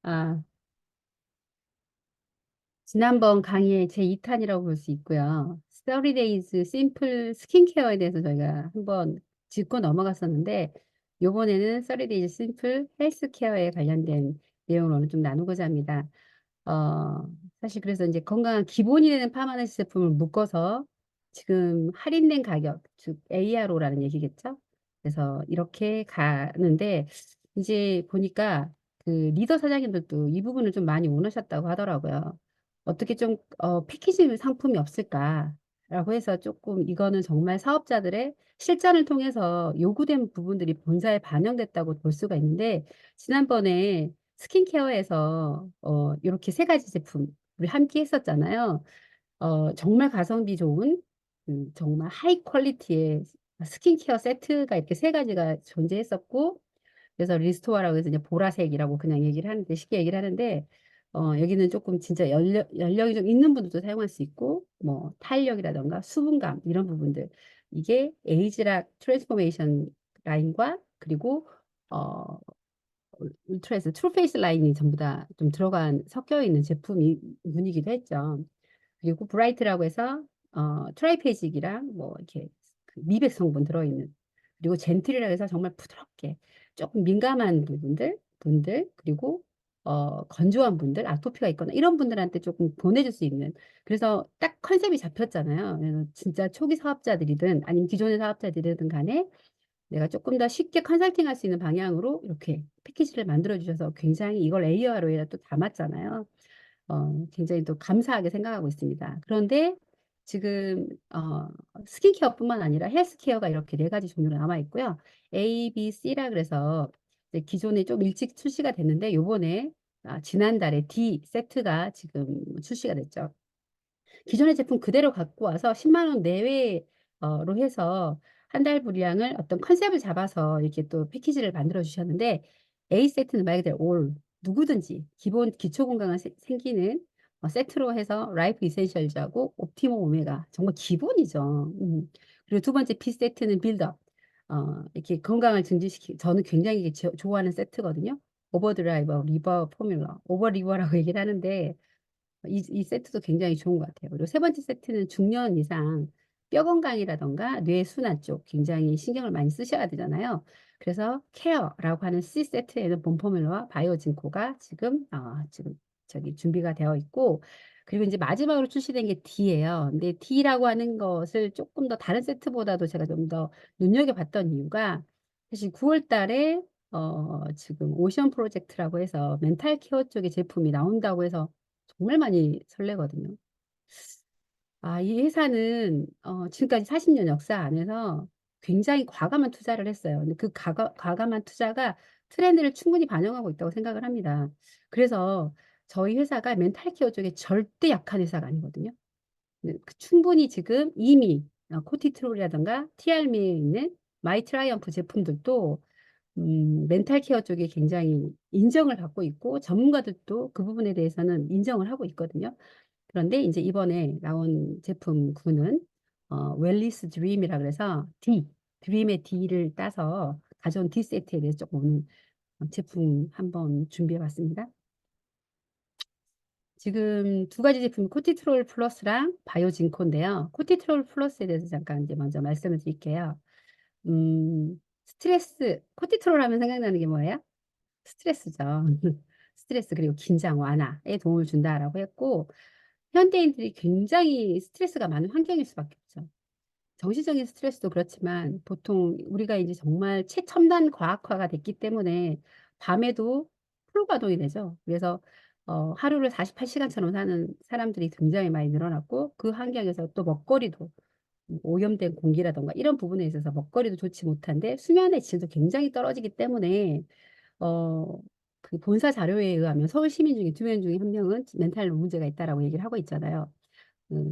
아, 지난번 강의의 제 2탄이라고 볼 수 있고요. 30days 심플 스킨케어에 대해서 저희가 한번 짚고 넘어갔었는데, 요번에는 30days 심플 헬스케어에 관련된 내용을 오늘 좀 나누고자 합니다. 어, 사실 그래서 이제 건강한 기본이 되는 파마나시 제품을 묶어서 지금 할인된 가격, 즉 ARO라는 얘기겠죠? 그래서 이렇게 가는데 이제 보니까 그 리더 사장님들도 이 부분을 좀 많이 원하셨다고 하더라고요. 어떻게 좀 패키지 상품이 없을까라고 해서 조금 이거는 정말 사업자들의 실전을 통해서 요구된 부분들이 본사에 반영됐다고 볼 수가 있는데 지난번에 스킨케어에서 이렇게 세 가지 제품을 함께 했었잖아요. 정말 가성비 좋은 정말 하이 퀄리티의 스킨케어 세트가 이렇게 세 가지가 존재했었고 그래서 리스토어라고 해서 이제 보라색이라고 그냥 얘기를 하는데 쉽게 얘기를 하는데 여기는 조금 진짜 연령이 좀 있는 분들도 사용할 수 있고 뭐 탄력이라던가 수분감 이런 부분들 이게 에이지락 트랜스포메이션 라인과 그리고 어 울트라에서 트루페이스 라인이 전부 다 좀 들어간 섞여 있는 제품이 분이기도 했죠. 그리고 브라이트라고 해서 트라이페직이랑 뭐 이렇게 그 미백 성분 들어있는 그리고 젠틀이라고 해서 정말 부드럽게 조금 민감한 분들 그리고 건조한 분들 아토피가 있거나 이런 분들한테 조금 보내줄 수 있는 그래서 딱 컨셉이 잡혔잖아요. 그래서 진짜 초기 사업자들이든 아니면 기존의 사업자들이든 간에 내가 조금 더 쉽게 컨설팅 할 수 있는 방향으로 이렇게 패키지를 만들어 주셔서 굉장히 이걸 AR로에 또 담았잖아요. 굉장히 또 감사하게 생각하고 있습니다. 그런데 지금 스킨케어뿐만 아니라 헬스케어가 이렇게 네 가지 종류로 남아 있고요. A, B, C라 그래서 이제 기존에 좀 일찍 출시가 됐는데 요번에 지난달에 D 세트가 지금 출시가 됐죠. 기존의 제품 그대로 갖고 와서 10만 원 내외로 해서 한 달 분량을 어떤 컨셉을 잡아서 이렇게 또 패키지를 만들어 주셨는데 A 세트는 말 그대로 올 누구든지 기본 기초 건강을 생기는 세트로 해서 라이프 이센셜즈하고 옵티모 오메가 정말 기본이죠. 그리고 두 번째 B 세트는 빌드업 이렇게 건강을 증진시키 저는 굉장히 이게 좋아하는 세트거든요. 오버드라이버 리버 포뮬러 오버리버라고 얘기를 하는데 이 세트도 굉장히 좋은 것 같아요. 그리고 세 번째 세트는 중년 이상 뼈 건강이라던가 뇌 순환 쪽 굉장히 신경을 많이 쓰셔야 되잖아요. 그래서 케어라고 하는 C 세트에는 본포뮬러와 바이오진코가 지금 저기 준비가 되어 있고 그리고 이제 마지막으로 출시된 게 D예요. 근데 D라고 하는 것을 조금 더 다른 세트보다도 제가 좀 더 눈여겨봤던 이유가 사실 9월 달에 지금 오션 프로젝트라고 해서 멘탈 케어 쪽의 제품이 나온다고 해서 정말 많이 설레거든요. 이 회사는 지금까지 40년 역사 안에서 굉장히 과감한 투자를 했어요. 근데 그 과감한 투자가 트렌드를 충분히 반영하고 있다고 생각을 합니다. 그래서 저희 회사가 멘탈 케어 쪽에 절대 약한 회사가 아니거든요. 충분히 지금 이미 코티트롤이라든가 티알미에 있는 마이 트라이언프 제품들도 멘탈 케어 쪽에 굉장히 인정을 받고 있고 전문가들도 그 부분에 대해서는 인정을 하고 있거든요. 그런데 이제 이번에 나온 제품 구는 웰리스 드림이라 그래서 드림의 D를 따서 가져온 D 세트에 대해서 조금 오늘 제품 한번 준비해 봤습니다. 지금 두 가지 제품이 코티트롤 플러스랑 바이오진코인데요. 코티트롤 플러스에 대해서 잠깐 이제 먼저 말씀을 드릴게요. 스트레스, 코티트롤 하면 생각나는 게 뭐예요? 스트레스죠. 스트레스 그리고 긴장 완화에 도움을 준다라고 했고 현대인들이 굉장히 스트레스가 많은 환경일 수밖에 없죠. 정신적인 스트레스도 그렇지만 보통 우리가 이제 정말 최첨단 과학화가 됐기 때문에 밤에도 풀 가동이 되죠. 그래서 하루를 48시간처럼 사는 사람들이 굉장히 많이 늘어났고 그 환경에서 또 먹거리도 오염된 공기라던가 이런 부분에 있어서 먹거리도 좋지 못한데 수면의 질도 굉장히 떨어지기 때문에 어, 그 본사 자료에 의하면 서울 시민 중에 2명 중에 1명은 멘탈 문제가 있다라고 얘기를 하고 있잖아요.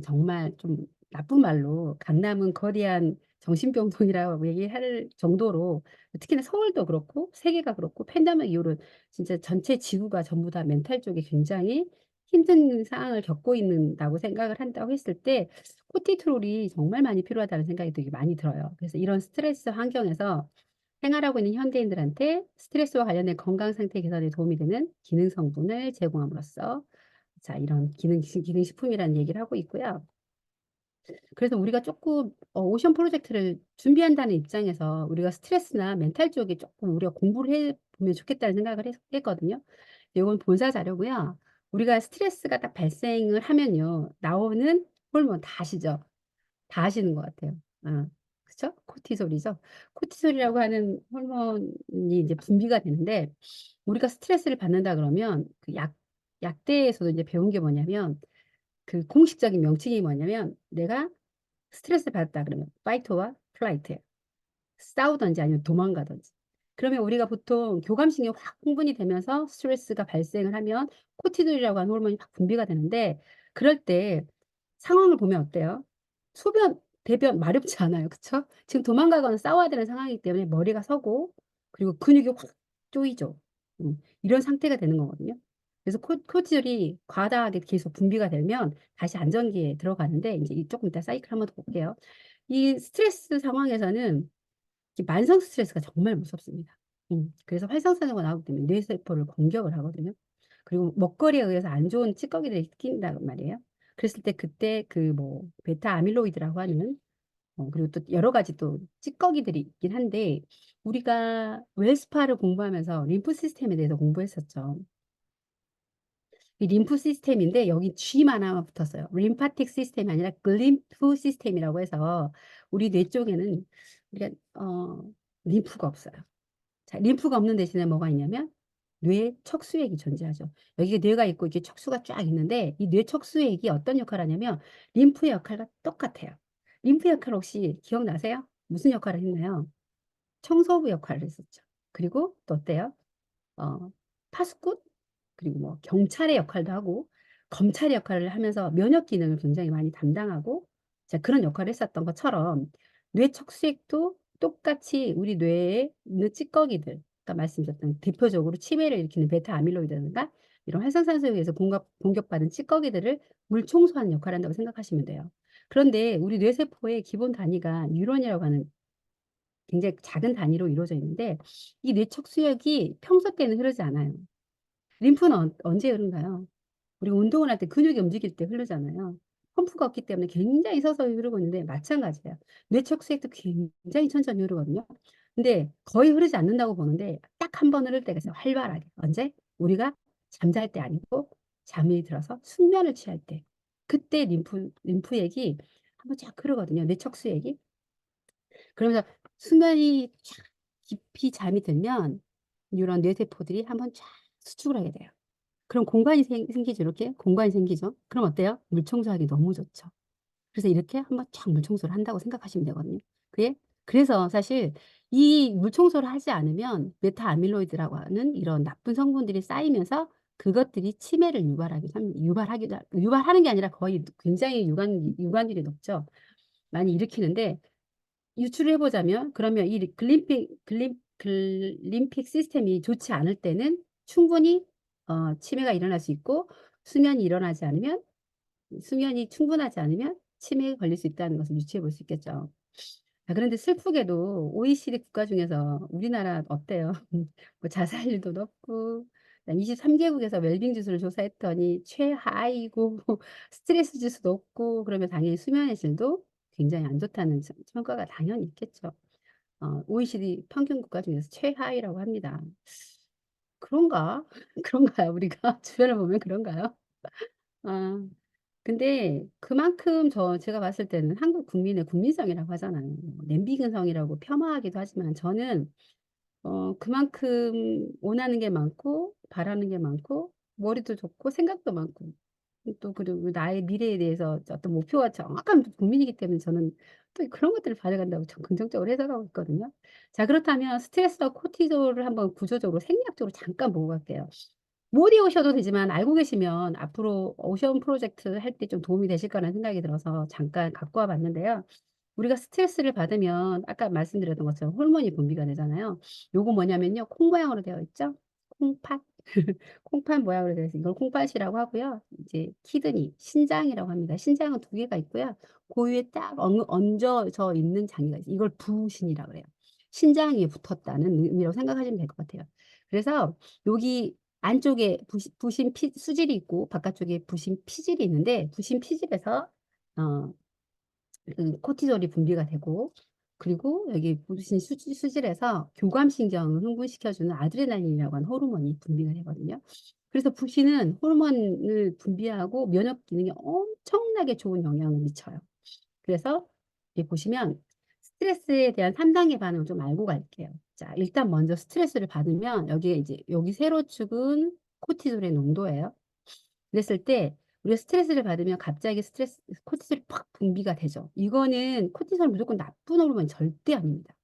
정말 좀 나쁜 말로 강남은 거대한 정신병동이라고 얘기할 정도로 특히나 서울도 그렇고 세계가 그렇고 팬데믹 이후로 진짜 전체 지구가 전부 다 멘탈 쪽에 굉장히 힘든 상황을 겪고 있는다고 생각을 한다고 했을 때 코티트롤이 정말 많이 필요하다는 생각이 되게 많이 들어요. 그래서 이런 스트레스 환경에서 생활하고 있는 현대인들한테 스트레스와 관련된 건강 상태 개선에 도움이 되는 기능 성분을 제공함으로써 자, 이런 기능식품이라는 얘기를 하고 있고요. 그래서 우리가 조금 오션 프로젝트를 준비한다는 입장에서 우리가 스트레스나 멘탈 쪽에 조금 우리가 공부를 해보면 좋겠다는 생각을 했거든요. 이건 본사 자료고요. 우리가 스트레스가 딱 발생을 하면요. 나오는 호르몬 다 아시죠? 다 아시는 것 같아요. 그쵸? 코티솔이죠. 코티솔이라고 하는 호르몬이 이제 분비가 되는데 우리가 스트레스를 받는다 그러면 그 약대에서도 이제 배운 게 뭐냐면 그 공식적인 명칭이 뭐냐면 내가 스트레스 받았다 그러면 파이터와 플라이트예요. 싸우든지 아니면 도망가든지. 그러면 우리가 보통 교감신경이 확 흥분이 되면서 스트레스가 발생을 하면 코티졸이라고 하는 호르몬이 확 분비가 되는데 그럴 때 상황을 보면 어때요? 소변, 대변 마렵지 않아요. 그쵸? 지금 도망가거나 싸워야 되는 상황이기 때문에 머리가 서고 그리고 근육이 확 조이죠. 이런 상태가 되는 거거든요. 그래서 코티졸이 과다하게 계속 분비가 되면 다시 안정기에 들어가는데 이제 조금 이따 사이클 한번 더 볼게요. 이 스트레스 상황에서는 이 만성 스트레스가 정말 무섭습니다. 그래서 활성산소가 나오기 때문에 뇌세포를 공격을 하거든요. 그리고 먹거리에 의해서 안 좋은 찌꺼기들이 끼인단 말이에요. 그랬을 때 그때 그 뭐 베타 아밀로이드라고 하는 그리고 또 여러 가지 또 찌꺼기들이 있긴 한데 우리가 웰스파를 공부하면서 림프 시스템에 대해서 공부했었죠. 이 림프 시스템인데 여기 G만 하나 붙었어요. 림파틱 시스템이 아니라 글림프 시스템이라고 해서 우리 뇌 쪽에는 우리가 림프가 없어요. 자, 림프가 없는 대신에 뭐가 있냐면 뇌 척수액이 존재하죠. 여기가 뇌가 있고 이게 척수가 쫙 있는데 이 뇌 척수액이 어떤 역할을 하냐면 림프의 역할과 똑같아요. 림프 역할 혹시 기억나세요? 무슨 역할을 했나요? 청소부 역할을 했었죠. 그리고 또 어때요? 어, 파수꾼 그리고 뭐 경찰의 역할도 하고 검찰의 역할을 하면서 면역 기능을 굉장히 많이 담당하고 자, 그런 역할을 했었던 것처럼 뇌 척수액도 똑같이 우리 뇌에 있는 찌꺼기들 아까 말씀드렸던 대표적으로 치매를 일으키는 베타 아밀로이드라든가 이런 활성산소에 의해서 공격받은 찌꺼기들을 물 청소하는 역할을 한다고 생각하시면 돼요. 그런데 우리 뇌세포의 기본 단위가 뉴런이라고 하는 굉장히 작은 단위로 이루어져 있는데 이 뇌척수액이 평소 때는 흐르지 않아요. 림프는 언제 흐른가요? 우리가 운동을 할 때 근육이 움직일 때 흐르잖아요. 펌프가 없기 때문에 굉장히 서서히 흐르고 있는데 마찬가지예요. 뇌척수액도 굉장히 천천히 흐르거든요. 근데 거의 흐르지 않는다고 보는데 딱 한 번 흐를 때가 있어요. 활발하게. 언제? 우리가 잠잘 때 아니고 잠이 들어서 숙면을 취할 때. 그때 림프액이 한번 쫙 흐르거든요. 뇌척수액이. 그러면서 수면이 쫙 깊이 잠이 들면 이런 뇌세포들이 한번 쫙 수축을 하게 돼요. 그럼 공간이 생기죠. 이렇게 공간이 생기죠. 그럼 어때요? 물 청소하기 너무 좋죠. 그래서 이렇게 한번 쫙 물 청소를 한다고 생각하시면 되거든요. 그게 그래서 사실 이 물 청소를 하지 않으면 베타 아밀로이드라고 하는 이런 나쁜 성분들이 쌓이면서 그것들이 치매를 유발하는 게 아니라 거의 굉장히 유관율이 높죠. 많이 일으키는데 유출을 해보자면 그러면 이 글림픽 시스템이 좋지 않을 때는 충분히 치매가 일어날 수 있고 수면이 일어나지 않으면 수면이 충분하지 않으면 치매에 걸릴 수 있다는 것을 유추해 볼 수 있겠죠. 자, 그런데 슬프게도 OECD 국가 중에서 우리나라 어때요? 뭐 자살률도 높고 23개국에서 웰빙 지수를 조사했더니 최하이고 스트레스 지수 높고 그러면 당연히 수면의 질도 굉장히 안 좋다는 평가가 당연히 있겠죠. OECD 평균 국가 중에서 최하위라고 합니다. 그런가? 그런가요? 우리가 주변을 보면 그런가요? 아, 근데 그만큼 제가 봤을 때는 한국 국민의 국민성이라고 하잖아요. 뭐 냄비 근성이라고 폄하하기도 하지만 저는 그만큼 원하는 게 많고 바라는 게 많고 머리도 좋고 생각도 많고 또 그리고 나의 미래에 대해서 어떤 목표가 정확한 국민이기 때문에 저는 또 그런 것들을 받아간다고 좀 긍정적으로 해석하고 있거든요. 자, 그렇다면 스트레스와 코티졸을 한번 구조적으로 생리학적으로 잠깐 보고 갈게요. 못 외우셔도 되지만 알고 계시면 앞으로 오션 프로젝트 할 때 좀 도움이 되실 거라는 생각이 들어서 잠깐 갖고 와 봤는데요. 우리가 스트레스를 받으면 아까 말씀드렸던 것처럼 호르몬이 분비가 되잖아요. 요거 뭐냐면요. 콩 모양으로 되어 있죠? 콩팥. 콩팥 모양으로 되어 있어요. 이걸 콩팥이라고 하고요. 이제 키드니, 신장이라고 합니다. 신장은 두 개가 있고요. 그 위에 딱 얹어져 있는 장기가 있어요. 이걸 부신이라고 해요. 신장 위에 붙었다는 의미라고 생각하시면 될 것 같아요. 그래서 여기 안쪽에 부신 수질이 있고 바깥쪽에 부신 피질이 있는데 부신 피질에서 어, 그 코티졸이 분비가 되고 그리고 여기 부신 수질에서 교감신경을 흥분시켜주는 아드레날린이라고 하는 호르몬이 분비가 되거든요. 그래서 부신은 호르몬을 분비하고 면역 기능에 엄청나게 좋은 영향을 미쳐요. 그래서 여기 보시면 스트레스에 대한 3단계 반응을 좀 알고 갈게요. 자, 일단 먼저 스트레스를 받으면 여기에 이제 여기 세로 축은 코티졸의 농도예요. 그랬을 때 우리가 스트레스를 받으면 갑자기 코티솔이 팍 분비가 되죠. 이거는 코티솔 무조건 나쁜 호르몬이 절대 아닙니다.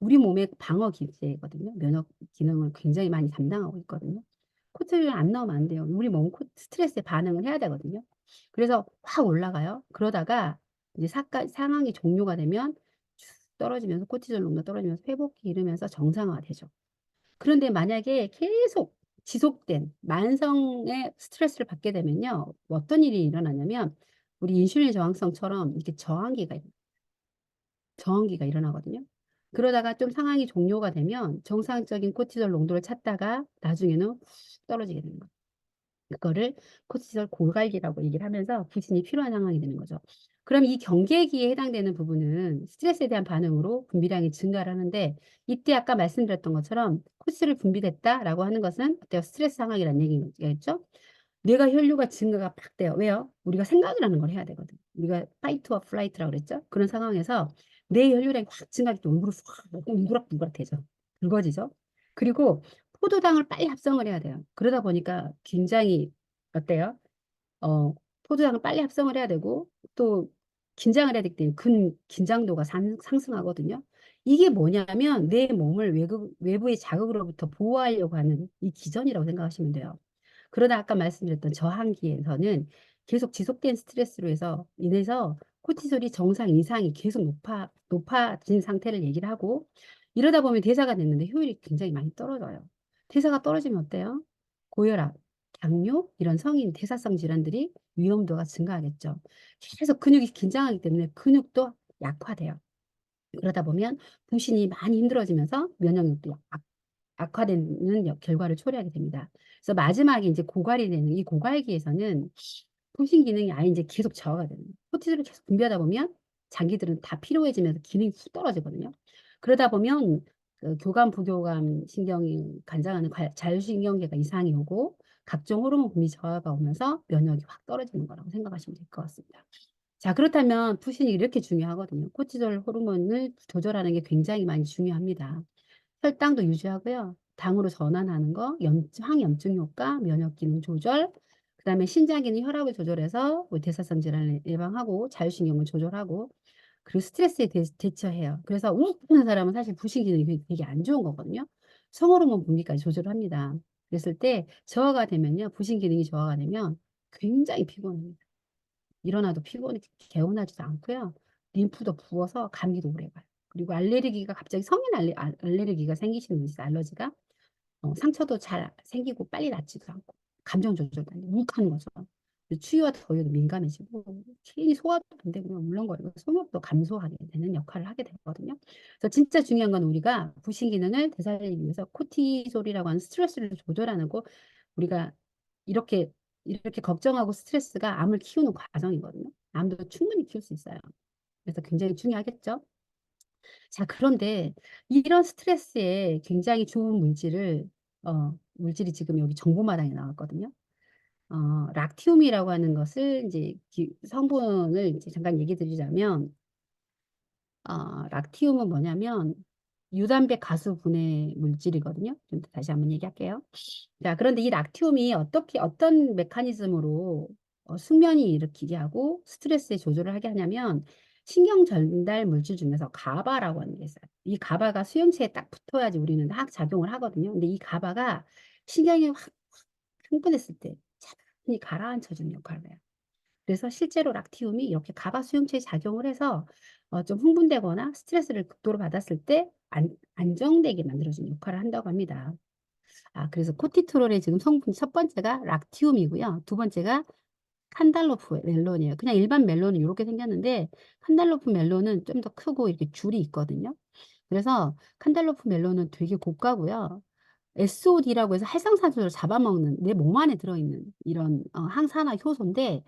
우리 몸의 방어 기제거든요. 면역 기능을 굉장히 많이 담당하고 있거든요. 코티솔이 안 나오면 안 돼요. 우리 몸 스트레스에 반응을 해야 되거든요. 그래서 확 올라가요. 그러다가 이제 상황이 종료가 되면 쭉 떨어지면서 코티솔 농도 떨어지면서 회복기 이르면서 정상화가 되죠. 그런데 만약에 계속 지속된 만성의 스트레스를 받게 되면요. 어떤 일이 일어나냐면 우리 인슐린 저항성처럼 이렇게 저항기가 일어나거든요. 그러다가 좀 상황이 종료가 되면 정상적인 코티솔 농도를 찾다가 나중에는 훅 떨어지게 되는 거예요. 그거를 코티솔 고갈기라고 얘기를 하면서 부신이 필요한 상황이 되는 거죠. 그럼 이 경계기에 해당되는 부분은 스트레스에 대한 반응으로 분비량이 증가를 하는데 이때 아까 말씀드렸던 것처럼 코티솔이 분비됐다라고 하는 것은 어때요? 스트레스 상황이라는 얘기겠죠? 뇌가 혈류가 증가가 팍 돼요. 왜요? 우리가 생각을 하는 걸 해야 되거든. 우리가 파이트와 플라이트라고 그랬죠? 그런 상황에서 뇌 혈류량이 확 증가하기 때문에 우그락우그락되죠. 굵어지죠. 그리고 포도당을 빨리 합성을 해야 돼요. 그러다 보니까 굉장히 어때요? 어, 포도당을 빨리 합성을 해야 되고 또 긴장을 해야 되기 때문에 긴장도가 상승하거든요. 이게 뭐냐면 내 몸을 외부의 자극으로부터 보호하려고 하는 이 기전이라고 생각하시면 돼요. 그러다 아까 말씀드렸던 저항기에서는 계속 지속된 스트레스로 해서 인해서 코티솔이 정상 이상이 계속 높아진 상태를 얘기를 하고 이러다 보면 대사가 됐는데 효율이 굉장히 많이 떨어져요. 대사가 떨어지면 어때요? 고혈압, 당뇨 이런 성인 대사성 질환들이 위험도가 증가하겠죠. 계속 근육이 긴장하기 때문에 근육도 약화돼요. 그러다 보면 부신이 많이 힘들어지면서 면역력도 악화되는 결과를 초래하게 됩니다. 그래서 마지막에 이제 고갈이 되는 이 고갈기에서는 통신 기능이 아예 이제 계속 저하가 되는 거예요. 코티솔을 계속 분비하다 보면 장기들은 다 피로해지면서 기능이 훅 떨어지거든요. 그러다 보면 그 교감, 부교감 신경이 관장하는 자율신경계가 이상이 오고 각종 호르몬 분비 저하가 오면서 면역이 확 떨어지는 거라고 생각하시면 될 것 같습니다. 자, 그렇다면 푸신이 이렇게 중요하거든요. 코티솔 호르몬을 조절하는 게 굉장히 많이 중요합니다. 혈당도 유지하고요. 당으로 전환하는 거, 항염증 효과, 면역 기능 조절, 그다음에 신장 기능 혈압을 조절해서 뭐 대사성 질환을 예방하고 자율신경을 조절하고 그리고 스트레스에 대처해요. 그래서 우울한 사람은 사실 부신 기능이 되게 안 좋은 거거든요. 성호르몬 분비까지 조절합니다. 그랬을 때 저하가 되면요. 부신 기능이 저하가 되면 굉장히 피곤합니다. 일어나도 피곤해 개운하지도 않고요. 림프도 부어서 감기도 오래 가요. 그리고 알레르기가 갑자기 성인 알레르기가 생기시는 분이 있어요. 알러지가. 상처도 잘 생기고 빨리 낫지도 않고 감정 조절도 안 돼. 욱하는 거죠. 추위와 더위에도 민감해지고 괜히 소화도 안 되고 물렁거리고 성욕도 감소하게 되는 역할을 하게 되거든요. 그래서 진짜 중요한 건 우리가 부신 기능을 되살리기 위해서 코티솔이라고 하는 스트레스를 조절하는 거 우리가 이렇게 이렇게 걱정하고 스트레스가 암을 키우는 과정이거든요. 암도 충분히 키울 수 있어요. 그래서 굉장히 중요하겠죠. 자, 그런데 이런 스트레스에 굉장히 좋은 물질이 지금 여기 정보마당에 나왔거든요. 락티움이라고 하는 것을 이제 성분을 이제 잠깐 얘기 드리자면, 락티움은 뭐냐면 유단백 가수 분해 물질이거든요. 좀 다시 한번 얘기할게요. 자, 그런데 이 락티움이 어떤 메커니즘으로 숙면이 일으키게 하고 스트레스에 조절을 하게 하냐면 신경 전달 물질 중에서 가바라고 하는 게 있어요. 이 가바가 수용체에 딱 붙어야지 우리는 작용을 하거든요. 근데 이 가바가 신경이 확 흥분했을 때 차분히 가라앉혀주는 역할을 해요. 그래서 실제로 락티움이 이렇게 가바 수용체에 작용을 해서 좀 흥분되거나 스트레스를 극도로 받았을 때 안정되게 만들어주는 역할을 한다고 합니다. 그래서 코티트롤의 지금 성분 첫 번째가 락티움이고요. 두 번째가 칸달로프 멜론이에요. 그냥 일반 멜론은 이렇게 생겼는데 칸달로프 멜론은 좀 더 크고 이렇게 줄이 있거든요. 그래서 칸달로프 멜론은 되게 고가고요. SOD라고 해서 활성산소를 잡아먹는 내 몸 안에 들어있는 이런 항산화 효소인데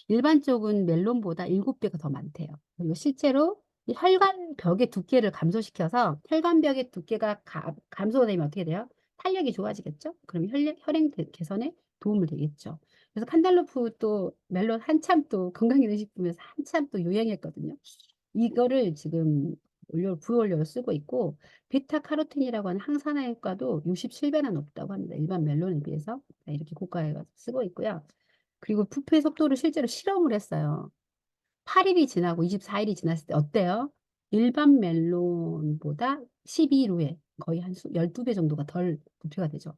일반적인 멜론보다 7배가 더 많대요. 그리고 실제로 이 혈관벽의 두께를 감소시켜서 혈관벽의 두께가 감소되면 어떻게 돼요? 탄력이 좋아지겠죠? 그럼 혈행 개선에 도움을 되겠죠. 그래서 칸달로프 또 멜론 한참 또 건강기능식품에서 한참 또 유행했거든요. 이거를 지금 부ol료로 쓰고 있고 베타카로틴이라고 하는 항산화 효과도 67배나 높다고 합니다. 일반 멜론에 비해서 이렇게 고가에 쓰고 있고요. 그리고 부패 속도를 실제로 실험을 했어요. 8일이 지나고 24일이 지났을 때 어때요? 일반 멜론보다 12일 후에 거의 한 12배 정도가 덜 부패가 되죠.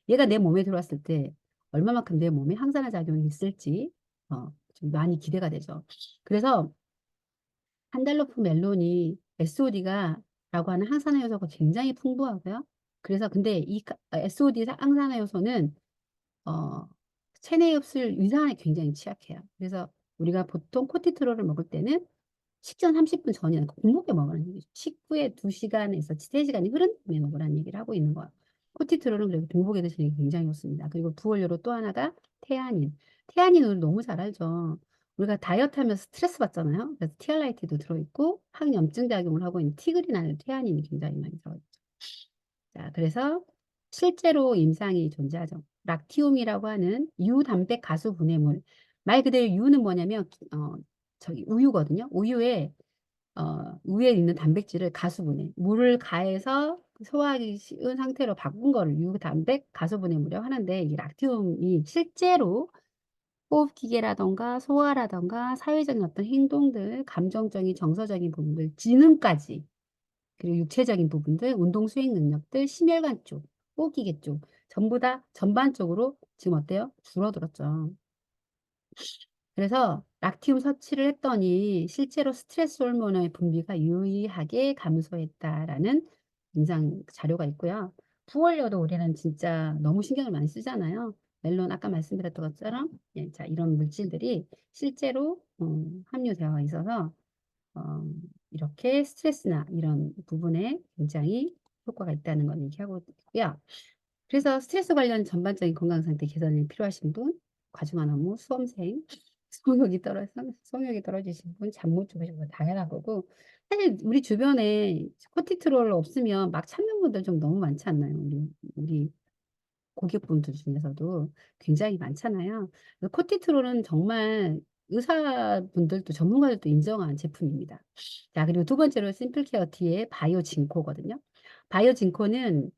얘가 내 몸에 들어왔을 때 얼마만큼 내 몸에 항산화 작용이 있을지 좀 많이 기대가 되죠. 그래서 한달러프 멜론이 SOD가 라고 하는 항산화 요소가 굉장히 풍부하고요. 그래서 근데 이 SOD 항산화 요소는 어, 체내 흡수율 이상에 굉장히 취약해요. 그래서 우리가 보통 코티트롤을 먹을 때는 식전 30분 전이나 공복에 먹으라는 얘기죠. 식후에 2시간에서 3시간이 흐른 다음에 먹으라는 얘기를 하고 있는 거예요. 코티트롤은 그리고 공복에 드시는 게 굉장히 좋습니다. 그리고 부원료로 또 하나가 태아닌. 태아닌 우리 너무 잘 알죠. 우리가 다이어트 하면서 스트레스 받잖아요. 그래서 티알라이트도 들어있고 항염증 작용을 하고 있는 티그린 안에 태아닌이 굉장히 많이 들어있죠. 자, 그래서 실제로 임상이 존재하죠. 락티움이라고 하는 유단백 가수 분해물. 말 그대로 유는 뭐냐면 저기 우유거든요. 우유에 있는 단백질을 가수분해, 물을 가해서 소화하기 쉬운 상태로 바꾼 거를 유단백 가수분해물이라고 하는데 이 락티움이 실제로 호흡기계라던가 소화라던가 사회적인 어떤 행동들, 감정적인 정서적인 부분들, 지능까지 그리고 육체적인 부분들, 운동 수행 능력들, 심혈관 쪽, 호흡기계 쪽 전부 다 전반적으로 지금 어때요? 줄어들었죠. 그래서 락티움 섭취를 했더니 실제로 스트레스 호르몬의 분비가 유의하게 감소했다라는 임상 자료가 있고요. 부원료도 우리는 진짜 너무 신경을 많이 쓰잖아요. 멜론 아까 말씀드렸던 것처럼 예, 자, 이런 물질들이 실제로 함유되어 있어서 어, 이렇게 스트레스나 이런 부분에 굉장히 효과가 있다는 걸 얘기하고 있고요. 그래서 스트레스 관련 전반적인 건강 상태 개선이 필요하신 분, 과중한 업무, 수험생, 성욕이 떨어지신 분, 잠 못 주무신 분 당연한 거고 사실 우리 주변에 코티트롤 없으면 막 찾는 분들 좀 너무 많지 않나요? 우리 고객분들 중에서도 굉장히 많잖아요. 그래서 코티트롤은 정말 의사분들도 전문가들도 인정한 제품입니다. 자, 그리고 두 번째로 심플케어 T의 바이오 징코거든요. 바이오 징코는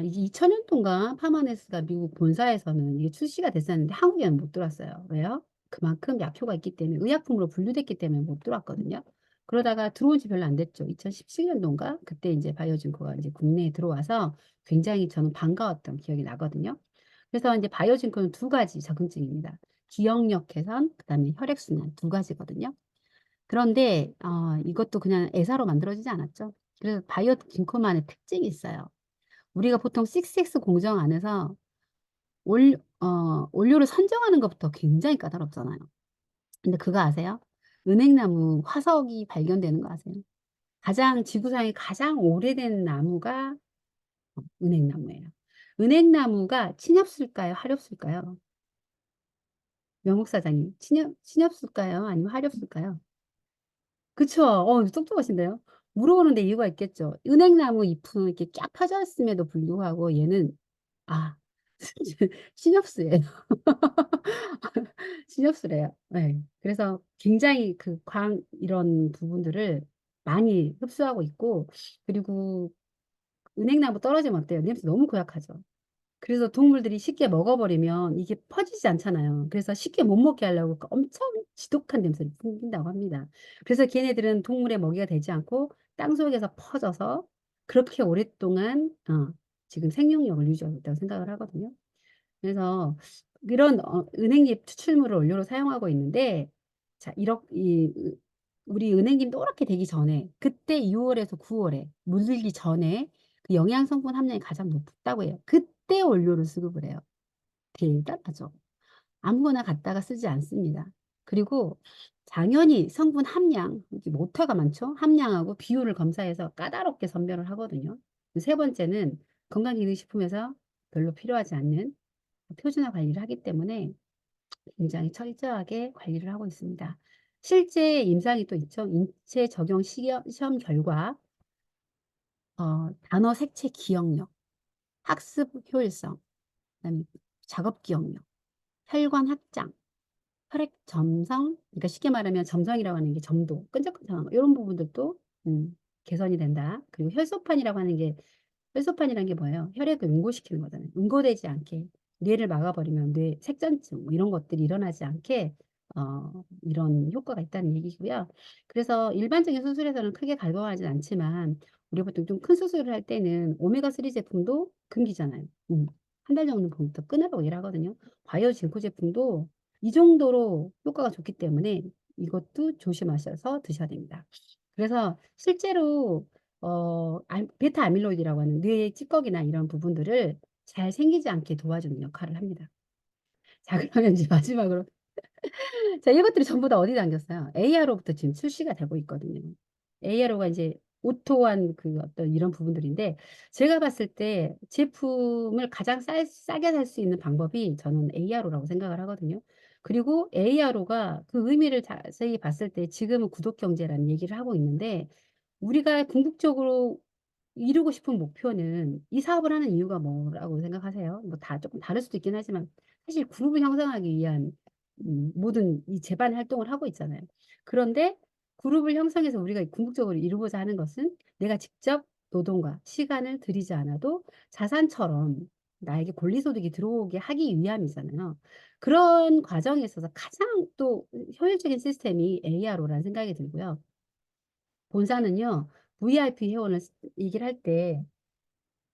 이게 2000년도인가 파마네스가 미국 본사에서는 이게 출시가 됐었는데 한국에는 못 들어왔어요. 왜요? 그만큼 약효가 있기 때문에 의약품으로 분류됐기 때문에 못 들어왔거든요. 그러다가 들어온 지 별로 안 됐죠. 2017년도인가? 그때 이제 바이오진코가 이제 국내에 들어와서 굉장히 저는 반가웠던 기억이 나거든요. 그래서 이제 바이오진코는 두 가지 적응증입니다. 기억력 개선, 그다음에 혈액순환 두 가지거든요. 그런데 이것도 그냥 애사로 만들어지지 않았죠. 그래서 바이오진코만의 특징이 있어요. 우리가 보통 6X 공정 안에서 원료를 선정하는 것부터 굉장히 까다롭잖아요. 근데 그거 아세요? 은행나무 화석이 발견되는 거 아세요? 지구상에 가장 오래된 나무가 은행나무예요. 은행나무가 친엽술까요? 하렵술까요? 명목 사장님, 친엽술까요? 아니면 하렵술까요? 그쵸? 똑똑하신데요? 물어보는데 이유가 있겠죠. 은행나무 잎은 이렇게 쫙 펴져 있음에도 불구하고 얘는 아, 신엽수예요. 신엽수래요. 네. 그래서 굉장히 이런 부분들을 많이 흡수하고 있고, 그리고 은행나무 떨어지면 어때요? 냄새 너무 고약하죠. 그래서 동물들이 쉽게 먹어버리면 이게 퍼지지 않잖아요. 그래서 쉽게 못 먹게 하려고 엄청 지독한 냄새를 풍긴다고 합니다. 그래서 걔네들은 동물의 먹이가 되지 않고 땅속에서 퍼져서 그렇게 오랫동안 지금 생명력을 유지하고 있다고 생각을 하거든요. 그래서 이런 은행잎 추출물을 원료로 사용하고 있는데 자, 우리 은행잎 노랗게 되기 전에 그때 6월에서 9월에 물들기 전에 그 영양 성분 함량이 가장 높다고 해요. 그때 원료를 수급을 해요. 대단하죠. 아무거나 갖다가 쓰지 않습니다. 그리고 당연히 성분 함량, 이게 모터가 많죠. 함량하고 비율을 검사해서 까다롭게 선별을 하거든요. 세 번째는 건강기능식품에서 별로 필요하지 않는 표준화 관리를 하기 때문에 굉장히 철저하게 관리를 하고 있습니다. 실제 임상이 또 있죠. 인체 적용 시험 결과, 단어 색채 기억력, 학습 효율성, 그다음에 작업 기억력, 혈관 확장, 혈액 점성, 그러니까 쉽게 말하면 점성이라고 하는 게 점도, 끈적끈적한 거, 이런 부분들도 개선이 된다. 그리고 혈소판이라고 하는 게, 혈소판이라는 게 뭐예요? 혈액을 응고시키는 거잖아요. 응고되지 않게 뇌를 막아버리면 뇌 색전증 뭐 이런 것들이 일어나지 않게 이런 효과가 있다는 얘기고요. 그래서 일반적인 수술에서는 크게 갈망하진 않지만 우리 보통 좀 큰 수술을 할 때는 오메가3 제품도 금기잖아요. 한 달 정도부터 끊으라고 일하거든요. 바이오 징코 제품도 이 정도로 효과가 좋기 때문에 이것도 조심하셔서 드셔야 됩니다. 그래서 실제로 베타 아밀로이드라고 하는 뇌의 찌꺼기나 이런 부분들을 잘 생기지 않게 도와주는 역할을 합니다. 자, 그러면 이제 마지막으로 자, 이것들이 전부 다 어디 담겼어요? AR로부터 지금 출시가 되고 있거든요. AR로가 이제 오토한 그 어떤 이런 부분들인데 제가 봤을 때 제품을 가장 싸게 살 수 있는 방법이 저는 AR로라고 생각을 하거든요. 그리고 AR로가 그 의미를 자세히 봤을 때 지금은 구독 경제라는 얘기를 하고 있는데 우리가 궁극적으로 이루고 싶은 목표는 이 사업을 하는 이유가 뭐라고 생각하세요? 뭐 다 조금 다를 수도 있긴 하지만 사실 그룹을 형성하기 위한 모든 이 재반 활동을 하고 있잖아요. 그런데 그룹을 형성해서 우리가 궁극적으로 이루고자 하는 것은 내가 직접 노동과 시간을 들이지 않아도 자산처럼 나에게 권리소득이 들어오게 하기 위함이잖아요. 그런 과정에 있어서 가장 또 효율적인 시스템이 ARO라는 생각이 들고요. 본사는요, VIP 회원을 얘기를 할 때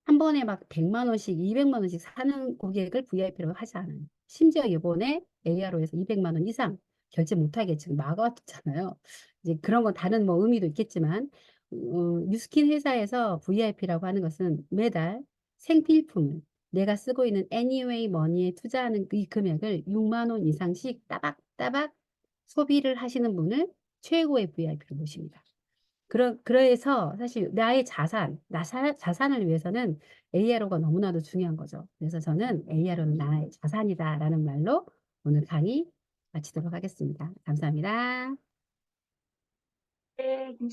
한 번에 막 100만 원씩, 200만 원씩 사는 고객을 VIP라고 하지 않아요. 심지어 이번에 ARO에서 200만 원 이상 결제 못하게 지금 막아왔잖아요. 이제 그런 건 다른 뭐 의미도 있겠지만, 뉴스킨 회사에서 VIP라고 하는 것은 매달 생필품을 내가 쓰고 있는 Anyway 머니에 투자하는 이 금액을 6만 원 이상씩 따박따박 소비를 하시는 분을 최고의 VIP로 모십니다. 그래서 사실 나의 자산을 위해서는 ARO가 너무나도 중요한 거죠. 그래서 저는 ARO는 나의 자산이다라는 말로 오늘 강의 마치도록 하겠습니다. 감사합니다. 네,